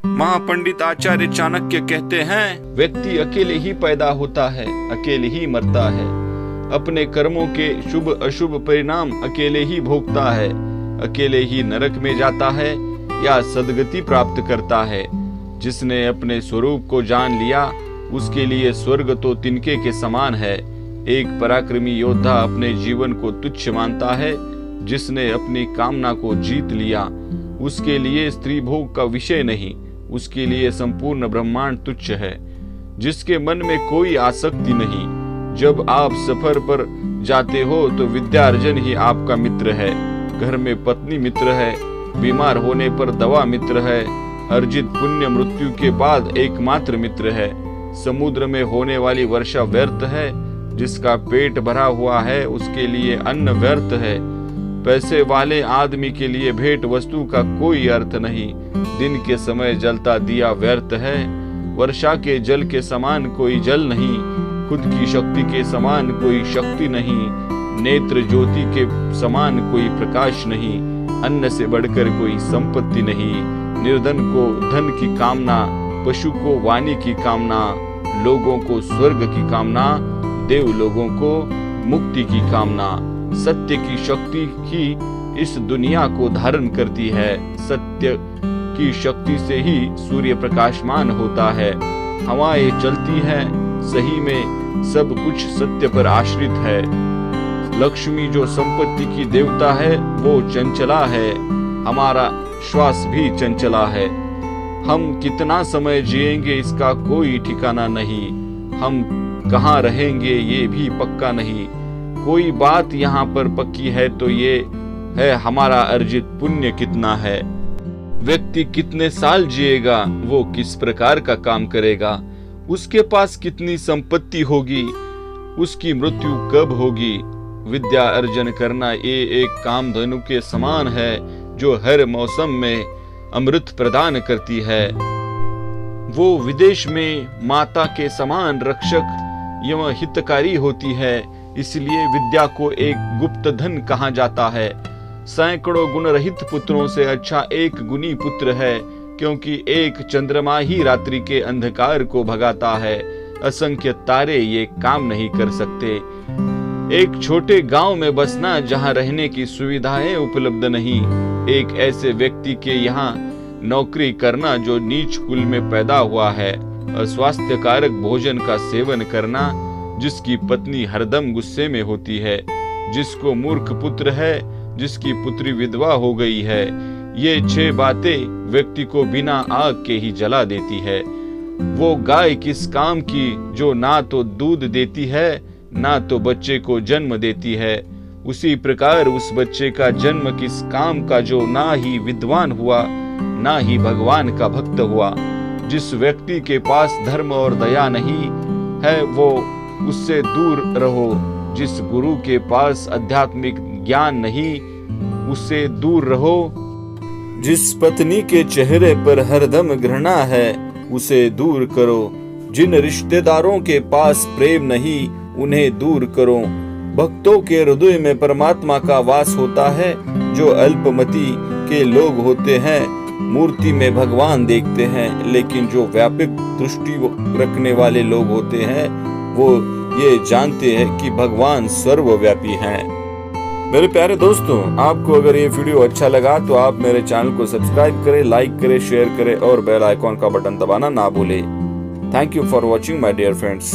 महापंडित आचार्य चाणक्य कहते हैं, व्यक्ति अकेले ही पैदा होता है, अकेले ही मरता है। अपने कर्मों के शुभ अशुभ परिणाम अकेले ही भोगता है, अकेले ही नरक में जाता है या सद्गति प्राप्त करता है। जिसने अपने स्वरूप को जान लिया उसके लिए स्वर्ग तो तिनके के समान है। एक पराक्रमी योद्धा अपने जीवन को तुच्छ मानता है। जिसने अपनी कामना को जीत लिया उसके लिए स्त्री भोग का विषय नहीं, उसके लिए संपूर्ण ब्रह्मांड तुच्छ है। जिसके मन में कोई आसक्ति नहीं। जब आप सफर पर जाते हो तो विद्यार्जन ही आपका मित्र है। घर में पत्नी मित्र है, बीमार होने पर दवा मित्र है, अर्जित पुण्य मृत्यु के बाद एकमात्र मित्र है। समुद्र में होने वाली वर्षा व्यर्थ है, जिसका पेट भरा हुआ है उसके लिए अन्न व्यर्थ है। पैसे वाले आदमी के लिए भेंट वस्तु का कोई अर्थ नहीं। दिन के समय जलता दिया व्यर्थ है। वर्षा के जल के समान कोई जल नहीं, खुद की शक्ति के समान कोई शक्ति नहीं, नेत्र ज्योति के समान कोई प्रकाश नहीं, अन्न से बढ़कर कोई संपत्ति नहीं। निर्धन को धन की कामना, पशु को वाणी की कामना, लोगों को स्वर्ग की कामना, देव लोगों को मुक्ति की कामना। सत्य की शक्ति ही इस दुनिया को धारण करती है। सत्य की शक्ति से ही सूर्य प्रकाशमान होता है, हवाएं चलती हैं। सही में सब कुछ सत्य पर आश्रित है। लक्ष्मी जो संपत्ति की देवता है वो चंचला है, हमारा श्वास भी चंचला है। हम कितना समय जिएंगे इसका कोई ठिकाना नहीं, हम कहाँ रहेंगे ये भी पक्का नहीं। कोई बात यहाँ पर पक्की है तो ये है हमारा अर्जित पुण्य कितना है। व्यक्ति कितने साल जिएगा, वो किस प्रकार का काम करेगा, उसके पास कितनी संपत्ति होगी, उसकी मृत्यु कब होगी। विद्या अर्जन करना ये एक कामधेनु के समान है जो हर मौसम में अमृत प्रदान करती है। वो विदेश में माता के समान रक्षक एवं हितकारी होती है, इसलिए विद्या को एक गुप्त धन कहा जाता है। सैकड़ों गुण रहित पुत्रों से अच्छा एक गुणी पुत्र है, क्योंकि एक चंद्रमा ही रात्रि के अंधकार को भगाता है। असंख्य तारे ये काम नहीं कर सकते। एक छोटे गांव में बसना जहां रहने की सुविधाएं उपलब्ध नहीं, एक ऐसे व्यक्ति के यहाँ नौकरी करना जो नीच कुल में पैदा हुआ है, अस्वास्थ्यकारक भोजन का सेवन करना जिसकी पत्नी हरदम गुस्से में होती है, जिसको मूर्ख पुत्र है, जिसकी पुत्री विधवा हो गई है। ये 6 बातें व्यक्ति को बिना आग के ही जला देती है। वो गाय किस काम की जो ना तो दूध देती है ना तो बच्चे को जन्म देती है। उसी प्रकार उस बच्चे का जन्म किस काम का जो ना ही विद्वान हुआ ना ही भगवान का भक्त हुआ। जिस व्यक्ति के पास धर्म और दया नहीं है वो उससे दूर रहो। जिस गुरु के पास आध्यात्मिक ज्ञान नहीं उससे दूर रहो। जिस पत्नी के चेहरे पर हरदम घृणा है उसे दूर करो। जिन रिश्तेदारों के पास प्रेम नहीं उन्हें दूर करो। भक्तों के हृदय में परमात्मा का वास होता है। जो अल्पमति के लोग होते हैं मूर्ति में भगवान देखते हैं, लेकिन जो व्यापक दृष्टि रखने वाले लोग होते हैं वो ये जानते हैं कि भगवान सर्वव्यापी हैं। मेरे प्यारे दोस्तों, आपको अगर ये वीडियो अच्छा लगा तो आप मेरे चैनल को सब्सक्राइब करें, लाइक करें, शेयर करें और बेल आइकॉन का बटन दबाना ना भूलें। Thank you for watching my dear friends.